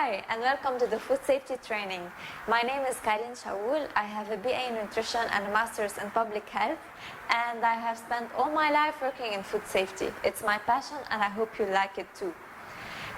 Hi, and welcome to the food safety training. My name is Kailin Shawoul. I have a BA in nutrition and a master's in public health, and I have spent all my life working in food safety. It's my passion, and I hope you like it too.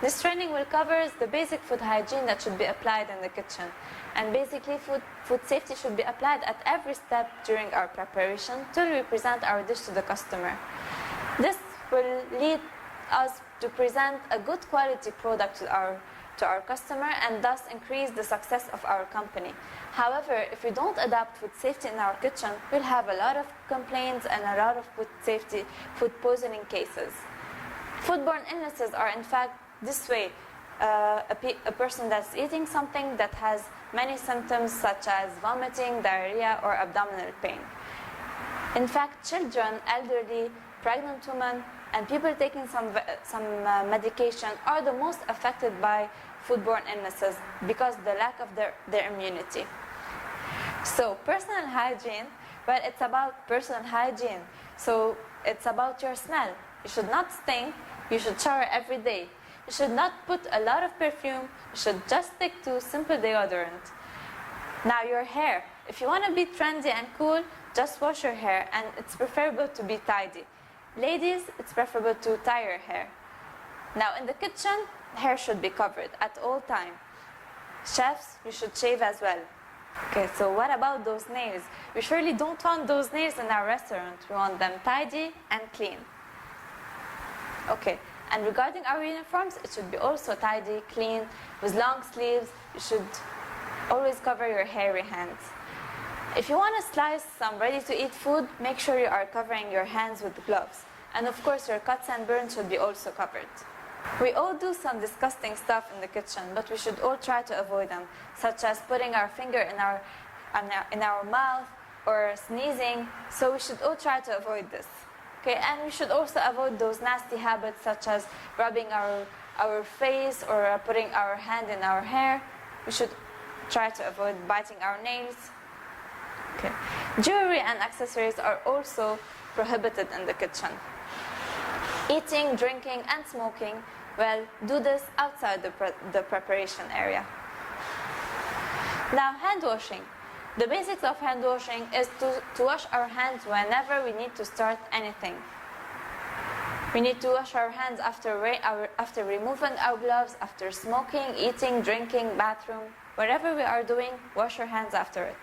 This training will cover the basic food hygiene that should be applied in the kitchen. And basically, food safety should be applied at every step during our preparation till we present our dish to the customer. This will lead us to present a good quality product to our customer and thus increase the success of our company. However, if we don't adapt food safety in our kitchen, we'll have a lot of complaints and a lot of food poisoning cases. Foodborne illnesses are in fact this way. A person that's eating something that has many symptoms such as vomiting, diarrhea, or abdominal pain. In fact, children, elderly, pregnant women, and people taking some medication are the most affected by foodborne illnesses because of the lack of their immunity. So personal hygiene, well, it's about personal hygiene. So it's about your smell. You should not stink. You should shower every day. You should not put a lot of perfume. You should just stick to simple deodorant. Now your hair. If you want to be trendy and cool, just wash your hair, and it's preferable to be tidy. Ladies, it's preferable to tie your hair. Now in the kitchen, hair should be covered at all times. Chefs, you should shave as well. Okay, so what about those nails? We surely don't want those nails in our restaurant. We want them tidy and clean. Okay, and regarding our uniforms, it should be also tidy, clean, with long sleeves. You should always cover your hairy hands. If you want to slice some ready-to-eat food, make sure you are covering your hands with gloves. And of course, your cuts and burns should be also covered. We all do some disgusting stuff in the kitchen, but we should all try to avoid them, such as putting our finger in our mouth or sneezing. So we should all try to avoid this. Okay, and we should also avoid those nasty habits such as rubbing our face or putting our hand in our hair. We should try to avoid biting our nails. Okay. Jewelry and accessories are also prohibited in the kitchen. Eating, drinking, and smoking, well, do this outside the preparation area. Now, hand washing. The basics of hand washing is to wash our hands whenever we need to start anything. We need to wash our hands after removing our gloves, after smoking, eating, drinking, bathroom. Whatever we are doing, wash your hands after it.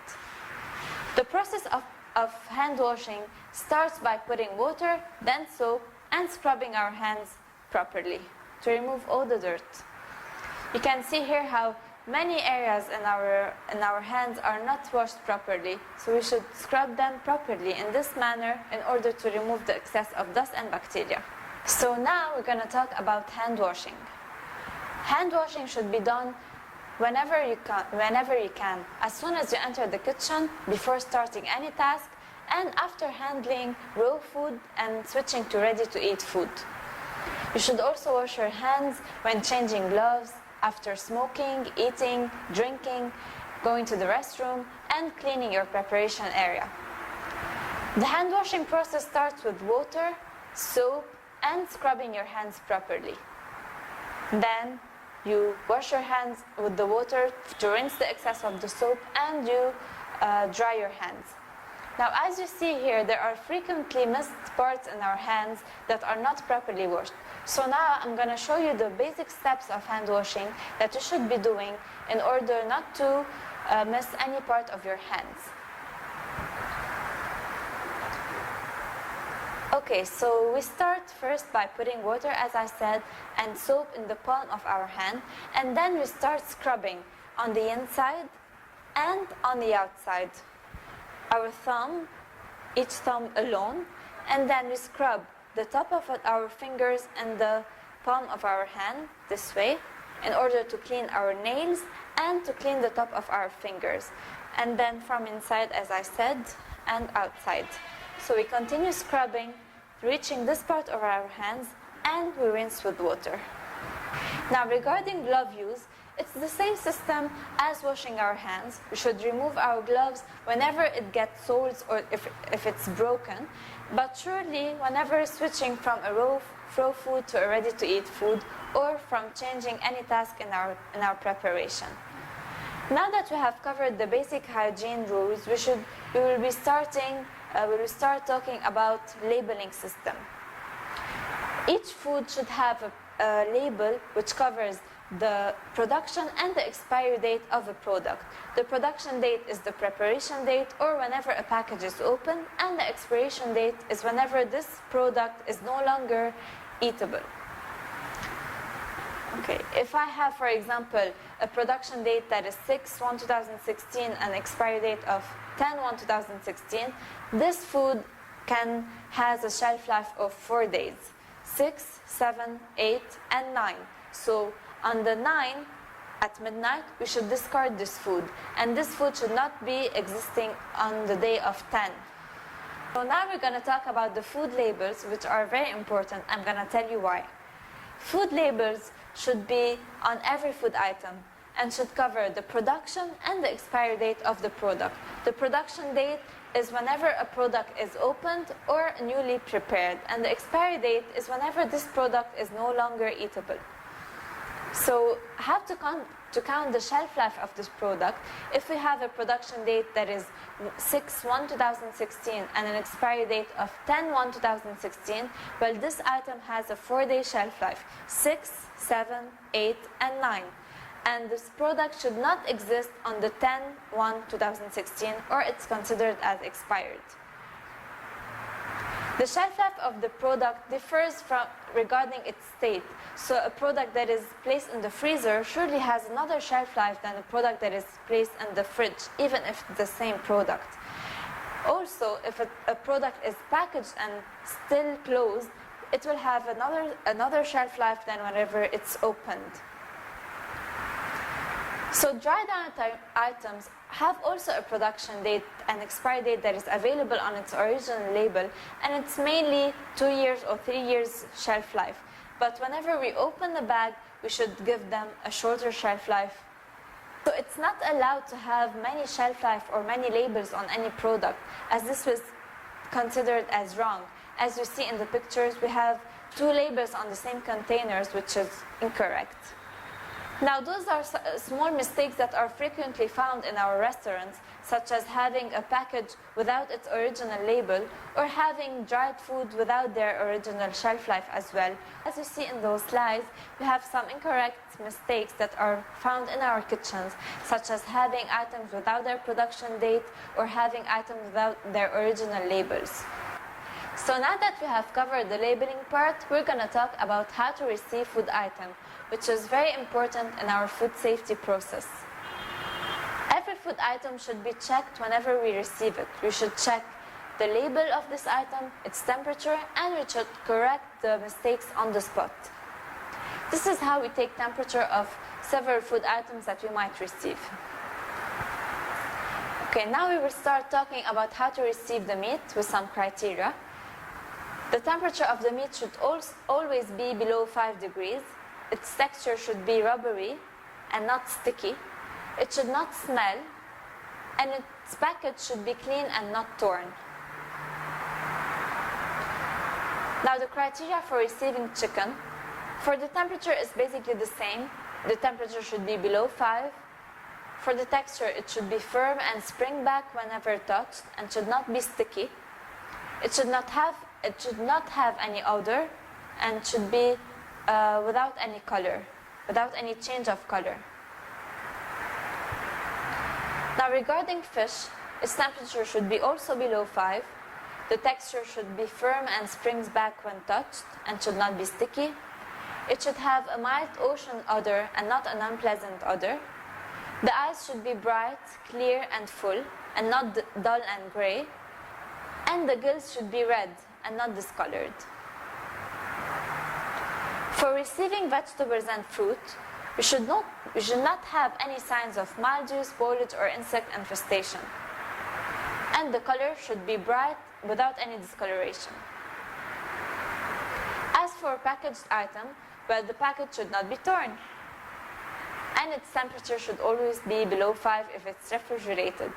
The process of hand washing starts by putting water, then soap, and scrubbing our hands properly to remove all the dirt. You can see here how many areas in our hands are not washed properly, so we should scrub them properly in this manner in order to remove the excess of dust and bacteria. So now we're going to talk about hand washing. Hand washing should be done whenever you can, as soon as you enter the kitchen, before starting any task, and after handling raw food and switching to ready-to-eat food. You should also wash your hands when changing gloves, after smoking, eating, drinking, going to the restroom, and cleaning your preparation area. The hand washing process starts with water, soap, and scrubbing your hands properly. Then you wash your hands with the water to rinse the excess of the soap, and you dry your hands. Now, as you see here, there are frequently missed parts in our hands that are not properly washed. So now I'm going to show you the basic steps of hand washing that you should be doing in order not to miss any part of your hands. Okay, so we start first by putting water, as I said, and soap in the palm of our hand, and then we start scrubbing on the inside and on the outside. Our thumb, each thumb alone, and then we scrub the top of our fingers and the palm of our hand this way in order to clean our nails and to clean the top of our fingers. And then from inside, as I said, and outside. So we continue scrubbing, reaching this part of our hands, and we rinse with water. Now, regarding glove use, It's the same system as washing our hands. We should remove our gloves whenever it gets soiled or if it's broken, but surely whenever switching from a raw food to a ready-to-eat food, or from changing any task in our preparation. Now that we have covered the basic hygiene rules, we will start talking about labeling system. Each food should have a label which covers the production and the expiry date of a product. The production date is the preparation date or whenever a package is open, and the expiration date is whenever this product is no longer eatable. Okay, if I have, for example, a production date that is 6/1/2016 and expiry date of 10/1/2016, this food has a shelf life of 4 days, 6, 7, 8, and 9. So on the 9 at midnight, we should discard this food, and this food should not be existing on the day of 10. So now we're going to talk about the food labels, which are very important. I'm going to tell you why. Food labels should be on every food item and should cover the production and the expiry date of the product. The production date is whenever a product is opened or newly prepared, and the expiry date is whenever this product is no longer eatable. So how to count the shelf life of this product? If we have a production date that is 6/1/2016 and an expiry date of 10/1/2016, well, this item has a 4-day shelf life, 6, 7, 8, and 9. And this product should not exist on the 10/1/2016, or it's considered as expired. The shelf life of the product differs regarding its state. So a product that is placed in the freezer surely has another shelf life than a product that is placed in the fridge, even if it's the same product. Also, if a product is packaged and still closed, it will have another shelf life than whenever it's opened. So dried items have also a production date and expiry date that is available on its original label, and it's mainly 2 years or 3 years shelf life. But whenever we open the bag, we should give them a shorter shelf life. So it's not allowed to have many shelf life or many labels on any product, as this was considered as wrong. As you see in the pictures, we have 2 labels on the same containers, which is incorrect. Now, those are small mistakes that are frequently found in our restaurants, such as having a package without its original label, or having dried food without their original shelf life as well. As you see in those slides, we have some incorrect mistakes that are found in our kitchens, such as having items without their production date or having items without their original labels. So now that we have covered the labeling part, we're going to talk about how to receive food item, which is very important in our food safety process. Every food item should be checked whenever we receive it. We should check the label of this item, its temperature, and we should correct the mistakes on the spot. This is how we take temperature of several food items that we might receive. Okay, now we will start talking about how to receive the meat with some criteria. The temperature of the meat should always be below 5 degrees. Its texture should be rubbery and not sticky. It should not smell, and its package should be clean and not torn. Now, the criteria for receiving chicken. For the temperature, is basically the same. The temperature should be below 5. For the texture, it should be firm and spring back whenever touched, and should not be sticky. It should not have any odor, and should be without any color, without any change of color. Now, regarding fish, its temperature should be also below 5. The texture should be firm and springs back when touched, and should not be sticky. It should have a mild ocean odor and not an unpleasant odor. The eyes should be bright, clear, and full, and not dull and gray. And the gills should be red and not discolored. For receiving vegetables and fruit, we should not have any signs of mildew, spoilage, or insect infestation. And the color should be bright without any discoloration. As for packaged item, well, the package should not be torn. and its temperature should always be below 5 if it's refrigerated.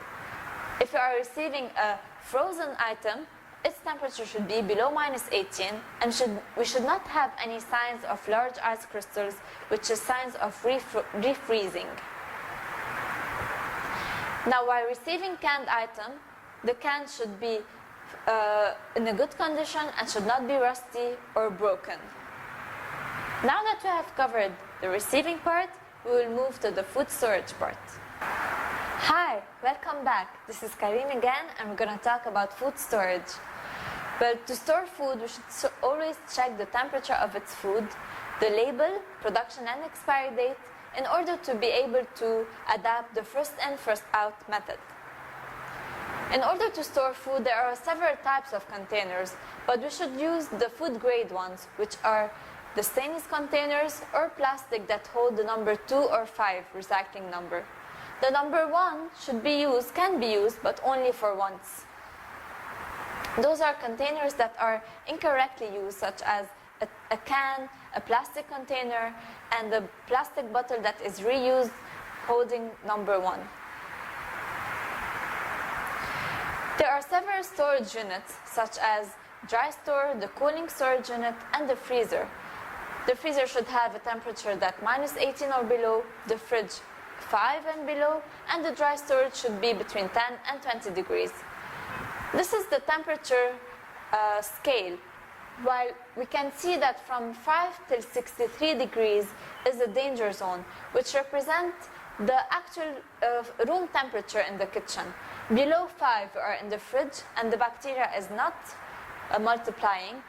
If you are receiving a frozen item, its temperature should be below -18, and we should not have any signs of large ice crystals, which is signs of refreezing. Now, while receiving canned item, the can should be in a good condition and should not be rusty or broken. Now that we have covered the receiving part, we will move to the food storage part. Hi, welcome back. This is Karim again, and we're going to talk about food storage. Well, to store food, we should always check the temperature of its food, the label, production and expiry date, in order to be able to adapt the first in, first out method. In order to store food, there are several types of containers, but we should use the food grade ones, which are the stainless containers or plastic that hold the number 2 or 5 recycling number. The number 1 can be used, but only for once. Those are containers that are incorrectly used, such as a can, a plastic container, and a plastic bottle that is reused holding number 1. There are several storage units, such as dry store, the cooling storage unit, and the freezer. The freezer should have a temperature that -18 or below, the fridge 5 and below, and the dry storage should be between 10 and 20 degrees. This is the temperature scale. While we can see that from 5 till 63 degrees is a danger zone, which represents the actual room temperature in the kitchen. Below 5 are in the fridge and the bacteria is not multiplying.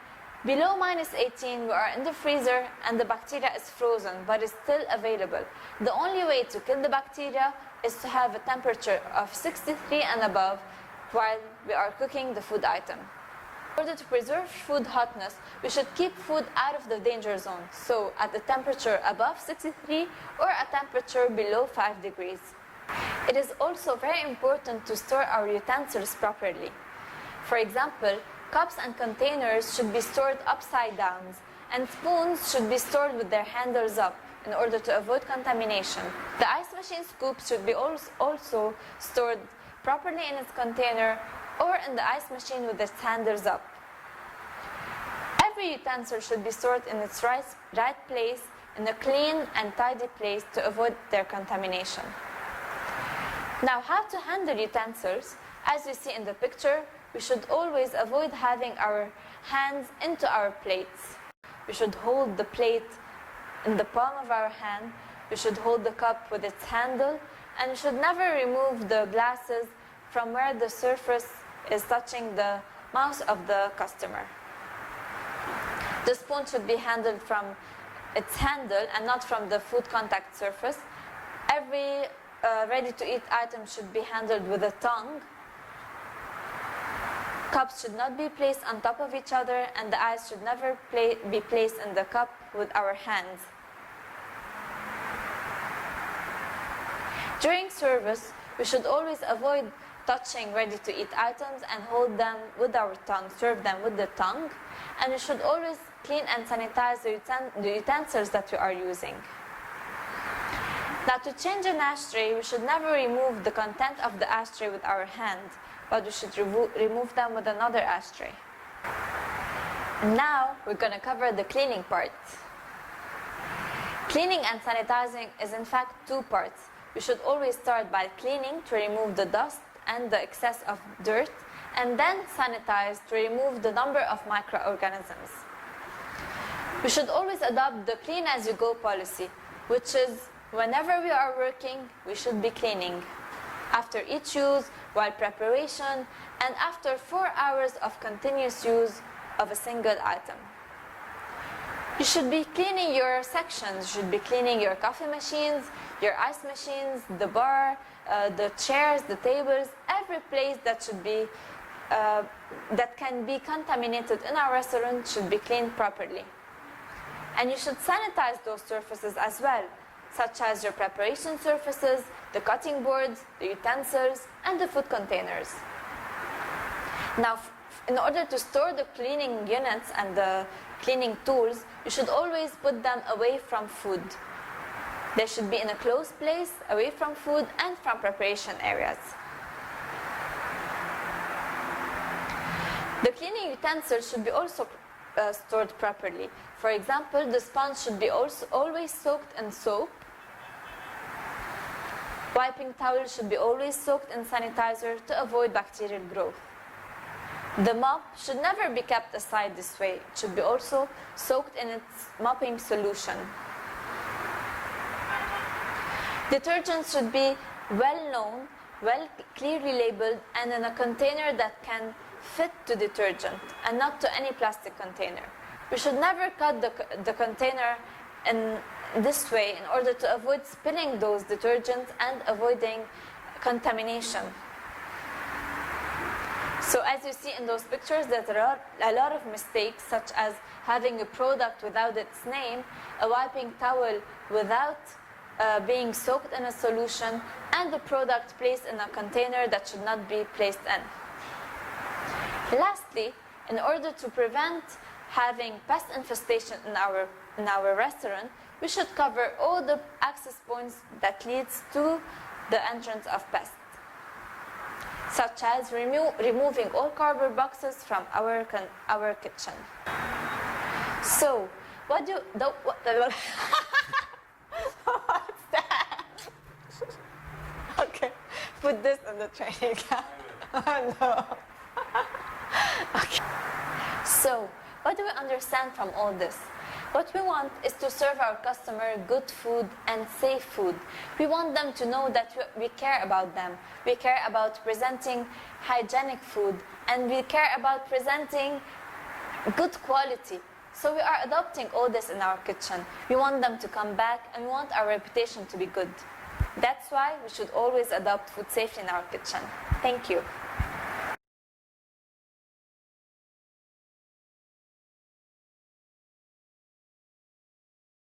Below -18 we are in the freezer and the bacteria is frozen but is still available. The only way to kill the bacteria is to have a temperature of 63 and above while we are cooking the food item. In order to preserve food hotness, we should keep food out of the danger zone, so at a temperature above 63 or a temperature below 5 degrees. It is also very important to store our utensils properly. For example, cups and containers should be stored upside down, and spoons should be stored with their handles up in order to avoid contamination. The ice machine scoop should be also stored properly in its container or in the ice machine with its handles up. Every utensil should be stored in its right place, in a clean and tidy place to avoid their contamination. Now, how to handle utensils? As you see in the picture, we should always avoid having our hands into our plates. We should hold the plate in the palm of our hand. We should hold the cup with its handle, and we should never remove the glasses from where the surface is touching the mouth of the customer. The spoon should be handled from its handle and not from the food contact surface. Every ready-to-eat item should be handled with a tongue. Cups should not be placed on top of each other, and the ice should never be placed in the cup with our hands. During service, we should always avoid touching ready-to-eat items and hold them with our tongue, serve them with the tongue, and we should always clean and sanitize the utensils that we are using. Now, to change an ashtray, we should never remove the content of the ashtray with our hand, but we should remove them with another ashtray. And now, we're going to cover the cleaning part. Cleaning and sanitizing is in fact two parts. We should always start by cleaning to remove the dust and the excess of dirt, and then sanitize to remove the number of microorganisms. We should always adopt the clean as you go policy, which is whenever we are working, we should be cleaning. After each use, while preparation, and after 4 hours of continuous use of a single item. You should be cleaning your sections. You should be cleaning your coffee machines, your ice machines, the bar, the chairs, the tables, every place that should be that can be contaminated in our restaurant should be cleaned properly. And you should sanitize those surfaces as well, such as your preparation surfaces, the cutting boards, the utensils, and the food containers. Now, in order to store the cleaning units and the cleaning tools, you should always put them away from food. They should be in a closed place, away from food and from preparation areas. The cleaning utensils should be also stored properly. For example, the sponge should be always soaked in soap. Wiping towel should be always soaked in sanitizer to avoid bacterial growth. The mop should never be kept aside this way. It should be also soaked in its mopping solution. Detergents should be well known, clearly labeled, and in a container that can fit to detergent and not to any plastic container. We should never cut the container in this way in order to avoid spilling those detergents and avoiding contamination. So as you see in those pictures, there are a lot of mistakes, such as having a product without its name, a wiping towel without being soaked in a solution, and the product placed in a container that should not be placed in. Lastly, in order to prevent having pest infestation in our restaurant, we should cover all the access points that leads to the entrance of pests, such as removing all cardboard boxes from our kitchen. So, what do what's that? Okay, put this in the training camp. Oh no. Okay. So, what do we understand from all this? What we want is to serve our customer good food and safe food. We want them to know that we care about them. We care about presenting hygienic food, and we care about presenting good quality. So we are adopting all this in our kitchen. We want them to come back, and we want our reputation to be good. That's why we should always adopt food safety in our kitchen. Thank you.